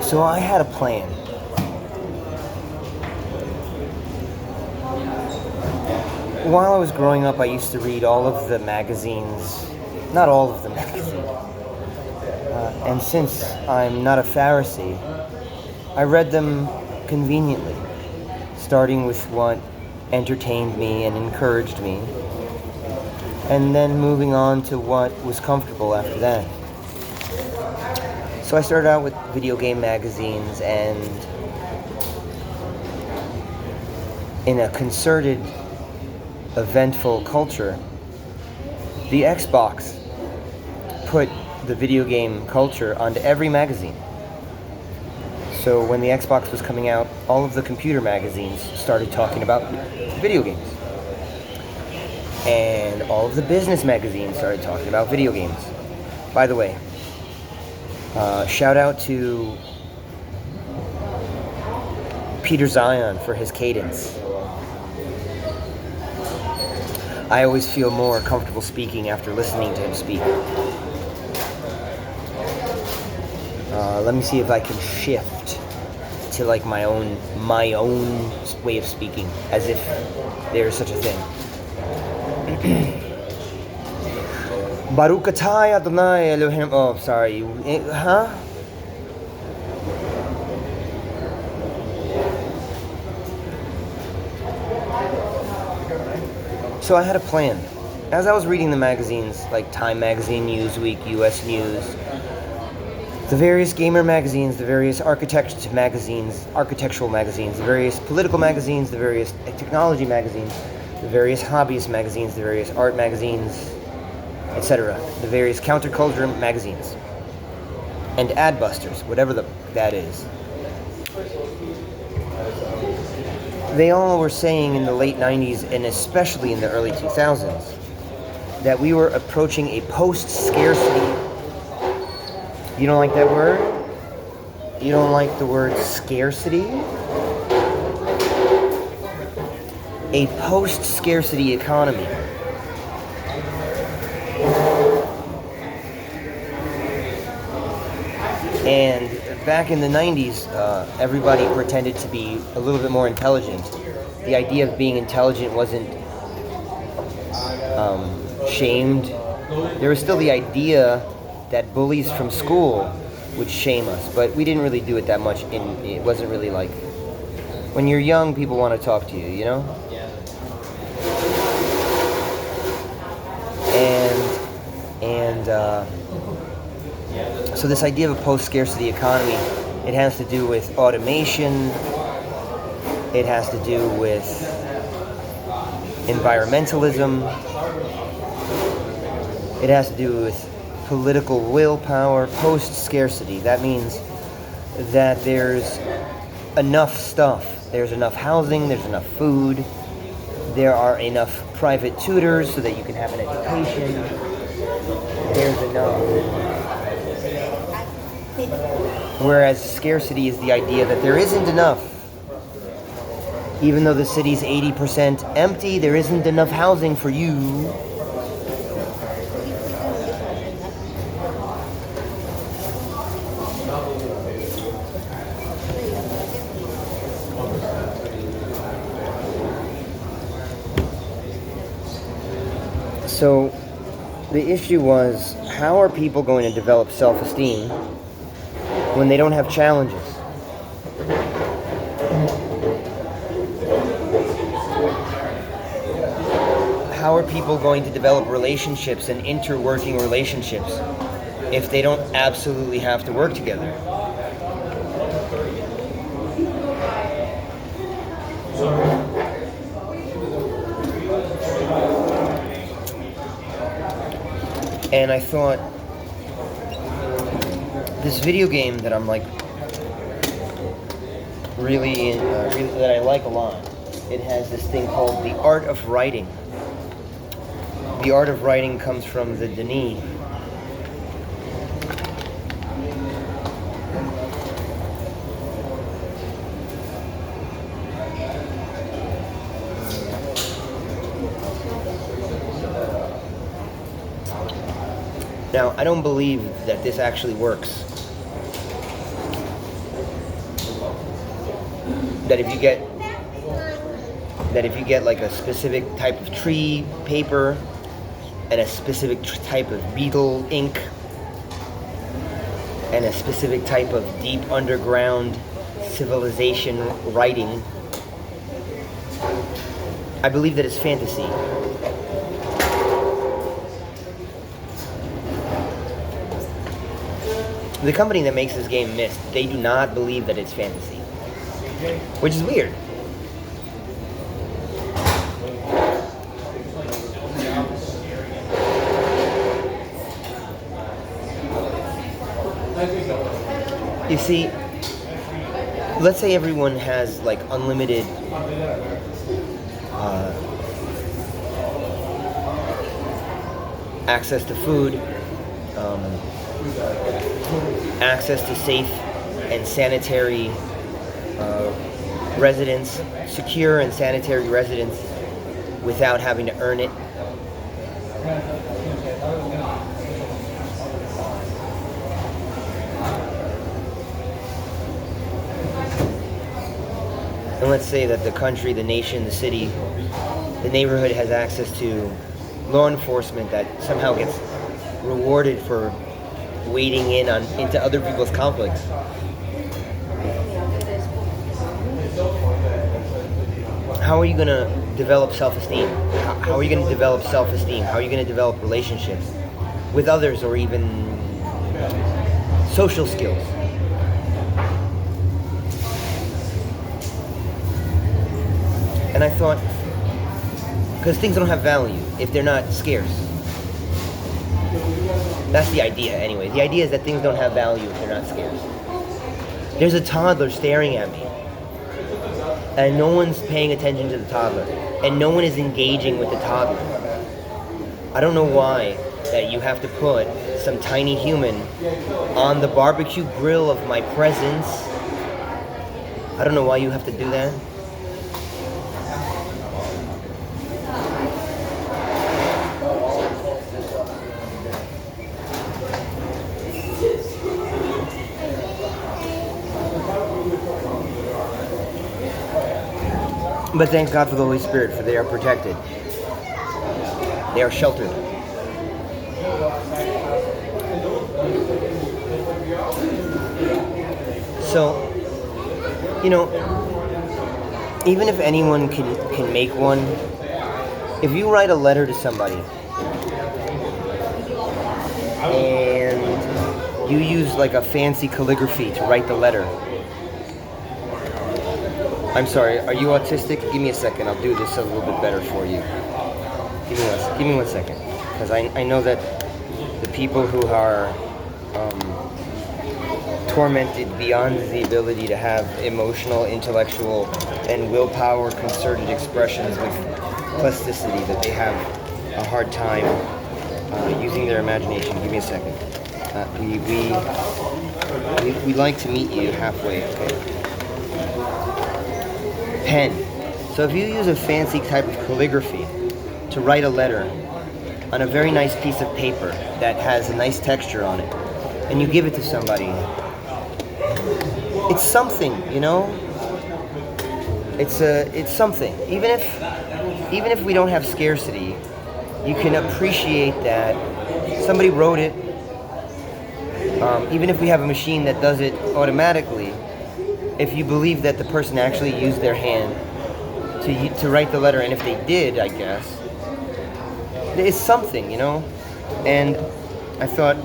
So I had a plan. While I was growing up, I used to read all of the magazines, not all of the magazines. And since I'm not a Pharisee, I read them conveniently, starting with what entertained me and encouraged me, and then moving on to what was comfortable after that. So I started out with video game magazines, and in a concerted, eventful culture, the Xbox put the video game culture onto every magazine. So when the Xbox was coming out, all of the computer magazines started talking about video games. And all of the business magazines started talking about video games. By the way, shout out to Peter Zion for his cadence. I always feel more comfortable speaking after listening to him speak. Let me see if I can shift to like my own way of speaking, as if there is such a thing. Baruch atah Adonai Elohim. Oh, sorry. Huh? So I had a plan. As I was reading the magazines, like Time Magazine, Newsweek, US News, the various gamer magazines, the various architectural magazines, the various political magazines, the various technology magazines, the various hobbyist magazines, the various art magazines, etc., the various counterculture magazines, and Adbusters, whatever that is. They all were saying in the late 90s, and especially in the early 2000s, that we were approaching a post-scarcity. You don't like that word? You don't like the word scarcity? A post-scarcity economy. And back in the 90s, everybody pretended to be a little bit more intelligent. The idea of being intelligent wasn't shamed. There was still the idea that bullies from school would shame us, but we didn't really do it that much. It wasn't really like, when you're young, people want to talk to you, you know? So this idea of a post-scarcity economy, it has to do with automation, it has to do with environmentalism, it has to do with political willpower. Post-scarcity, that means that there's enough stuff, there's enough housing, there's enough food, there are enough private tutors so that you can have an education, there's enough. Whereas scarcity is the idea that there isn't enough. Even though the city's 80% empty, there isn't enough housing for you. So the issue was, how are people going to develop self-esteem when they don't have challenges? How are people going to develop relationships and interworking relationships if they don't absolutely have to work together? And I thought, this video game that I'm like really that I like a lot, it has this thing called the art of writing. The art of writing comes from the Denis. Now, I don't believe that this actually works. that if you get like a specific type of tree paper and a specific type of beetle ink and a specific type of deep underground civilization writing, I believe that it's fantasy. The company that makes this game, Myst, they do not believe that it's fantasy, which is weird. You see, let's say everyone has like unlimited access to food, access to safe and sanitary residence, secure and sanitary residence without having to earn it. And let's say that the country, the nation, the city, the neighborhood has access to law enforcement that somehow gets rewarded for wading into other people's conflicts. How are you going to develop self-esteem? How are you going to develop self-esteem? How are you going to develop relationships with others or even social skills? And I thought, because things don't have value if they're not scarce. That's the idea, anyway. The idea is that things don't have value if they're not scarce. There's a toddler staring at me, and no one's paying attention to the toddler, and no one is engaging with the toddler. I don't know why that you have to put some tiny human on the barbecue grill of my presence. I don't know why you have to do that. But thank God for the Holy Spirit, for they are protected. They are sheltered. So, even if anyone can make one, if you write a letter to somebody and you use like a fancy calligraphy to write the letter. I'm sorry, are you autistic? Give me a second, I'll do this a little bit better for you. Give me one second. Because I know that the people who are tormented beyond the ability to have emotional, intellectual, and willpower concerted expressions with plasticity, that they have a hard time using their imagination. Give me a second. We'd like to meet you halfway, okay? Pen. So if you use a fancy type of calligraphy to write a letter on a very nice piece of paper that has a nice texture on it, and you give it to somebody, it's something, It's something. Even if we don't have scarcity, you can appreciate that somebody wrote it. Even if we have a machine that does it automatically, if you believe that the person actually used their hand to write the letter, and if they did, I guess, it's something, And I thought,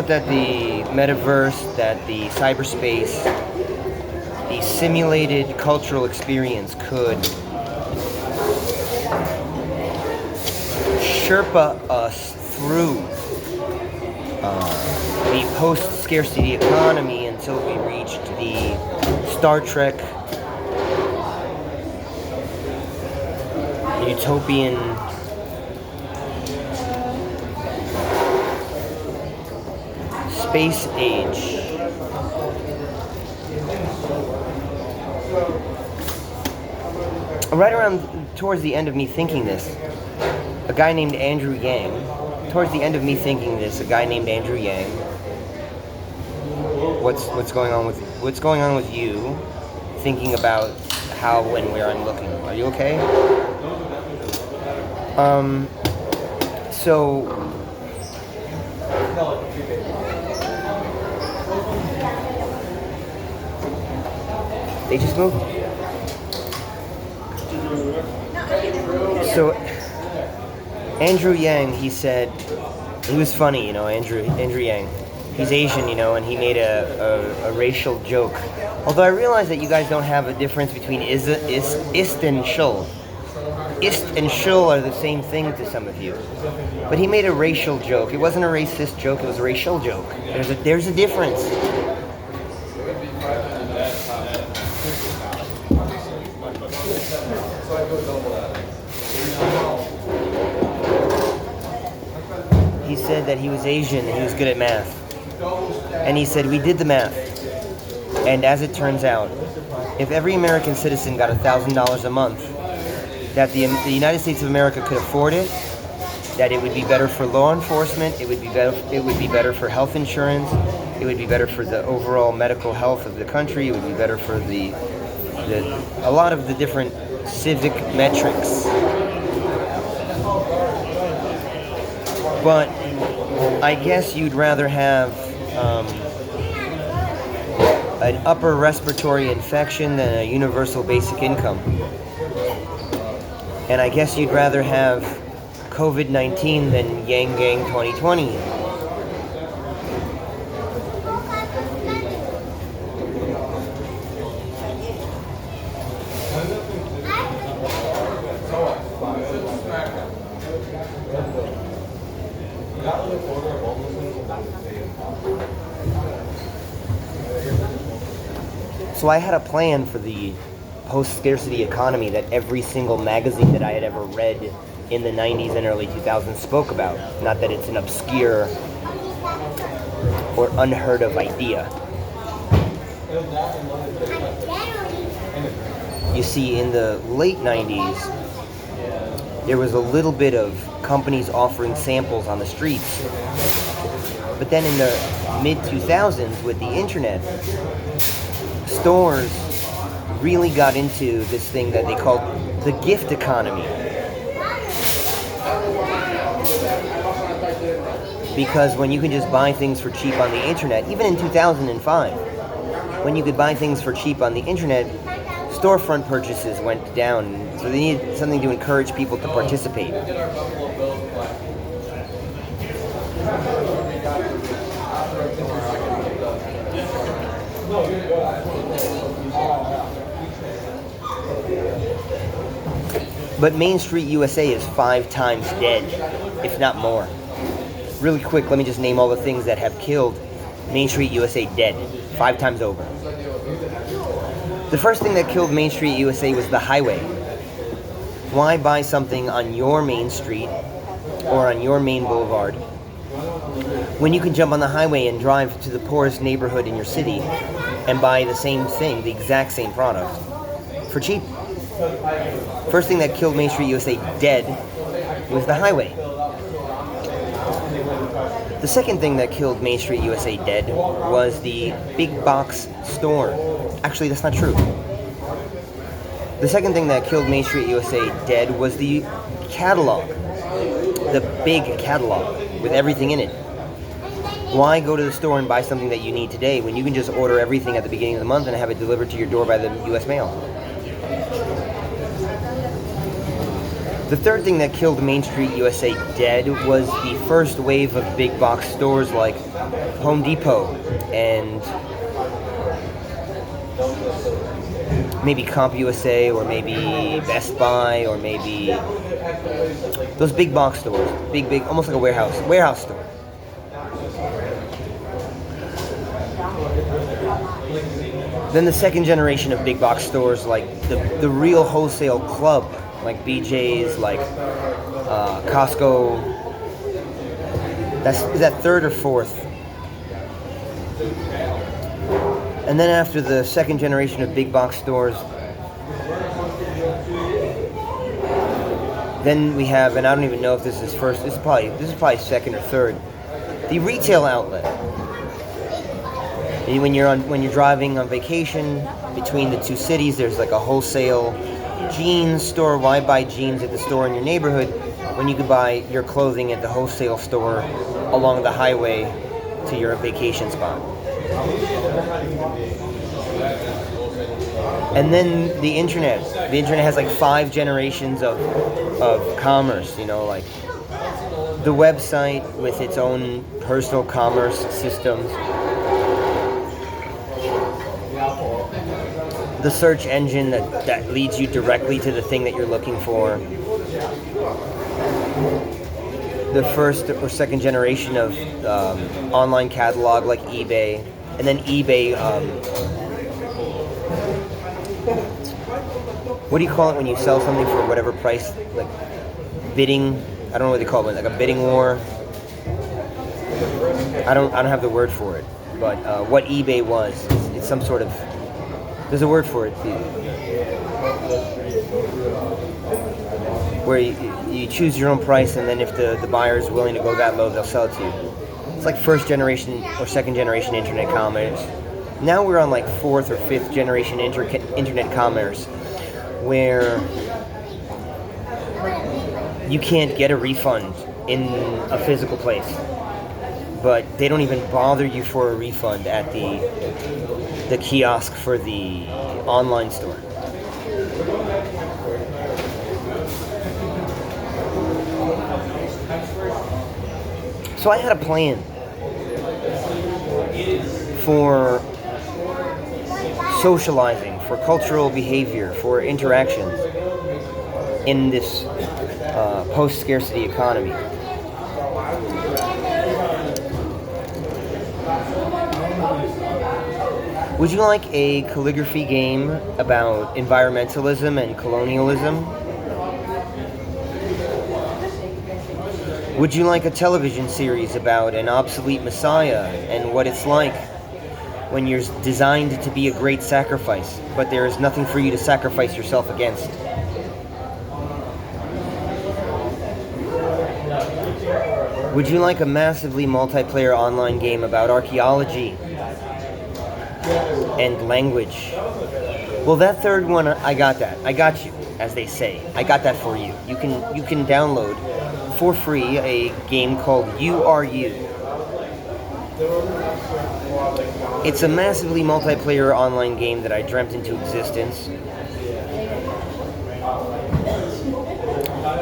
that the metaverse, that the cyberspace, the simulated cultural experience could Sherpa us through the post-scarcity economy until we reached the Star Trek utopian space age. Right around towards the end of me thinking this, a guy named Andrew Yang towards the end of me thinking this, a guy named Andrew Yang. What's going on with you? Thinking about how and where I'm looking. Are you okay? So they just moved. So Andrew Yang, he said, he was funny, Andrew Yang. He's Asian, and he made a racial joke. Although I realize that you guys don't have a difference between ist and shul. Ist and shul are the same thing to some of you. But he made a racial joke. It wasn't a racist joke, it was a racial joke. There's a difference. He said that he was Asian and he was good at math. And he said, we did the math. And as it turns out, if every American citizen got $1,000 a month, that the United States of America could afford it, that it would be better for law enforcement, it would be better for health insurance, it would be better for the overall medical health of the country, it would be better for a lot of the different civic metrics. But I guess you'd rather have an upper respiratory infection than a universal basic income. And I guess you'd rather have COVID-19 than Yang Gang 2020. So I had a plan for the post-scarcity economy that every single magazine that I had ever read in the 90s and early 2000s spoke about. Not that it's an obscure or unheard of idea. You see, in the late 90s, there was a little bit of companies offering samples on the streets. But then in the mid-2000s, with the internet, stores really got into this thing that they called the gift economy. Because when you can just buy things for cheap on the internet, even in 2005, when you could buy things for cheap on the internet, storefront purchases went down. So they needed something to encourage people to participate. But Main Street USA is 5 times dead, if not more. Really quick, let me just name all the things that have killed Main Street USA dead, 5 times over. The first thing that killed Main Street USA was the highway. Why buy something on your main street or on your main boulevard when you can jump on the highway and drive to the poorest neighborhood in your city and buy the same thing, the exact same product, for cheap? First thing that killed Main Street USA dead was the highway. The second thing that killed Main Street USA dead was the big box store. Actually, that's not true. The second thing that killed Main Street USA dead was the catalog. The big catalog with everything in it. Why go to the store and buy something that you need today when you can just order everything at the beginning of the month and have it delivered to your door by the U.S. mail? The third thing that killed Main Street USA dead was the first wave of big box stores like Home Depot and maybe CompUSA or maybe Best Buy or maybe those big box stores, big, almost like a warehouse store. Then the second generation of big box stores like the real wholesale club, like BJ's, like Costco. Is that third or fourth? And then after the second generation of big box stores, Then we have, and I don't even know if this is first. This is probably second or third. The retail outlet. And when you're driving on vacation between the two cities, there's like a wholesale jeans store. Why buy jeans at the store in your neighborhood when you could buy your clothing at the wholesale store along the highway to your vacation spot? And then the internet. The internet has like 5 generations of commerce, like the website with its own personal commerce systems, the search engine that leads you directly to the thing that you're looking for, the first or second generation of online catalog like eBay, and then eBay, what do you call it when you sell something for whatever price, like bidding? I don't know what they call it, like a bidding war. I don't have the word for it, but what eBay was, it's some sort of, there's a word for it, where you choose your own price, and then if the buyer is willing to go that low, they'll sell it to you. It's like first generation or second generation internet commerce. Now we're on like fourth or fifth generation internet commerce, where you can't get a refund in a physical place, but they don't even bother you for a refund at the kiosk for the online store. So I had a plan for socializing, for cultural behavior, for interactions in this post-scarcity economy. Would you like a calligraphy game about environmentalism and colonialism? Would you like a television series about an obsolete messiah and what it's like when you're designed to be a great sacrifice, but there is nothing for you to sacrifice yourself against? Would you like a massively multiplayer online game about archaeology and language? Well, that third one, I got that. I got you, as they say. I got that for you. You can download for free a game called You Are You. It's a massively multiplayer online game that I dreamt into existence.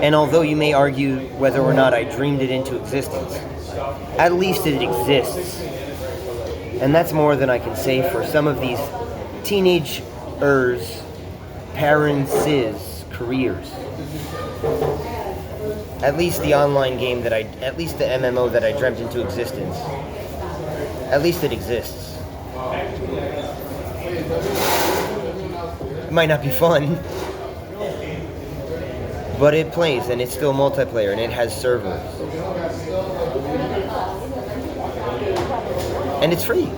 And although you may argue whether or not I dreamed it into existence, at least it exists. And that's more than I can say for some of these teenagers' parents' careers. At least the online game at least the MMO that I dreamt into existence, at least it exists. It might not be fun, but it plays, and it's still multiplayer, and it has servers. And it's free.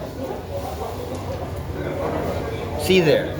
See you there.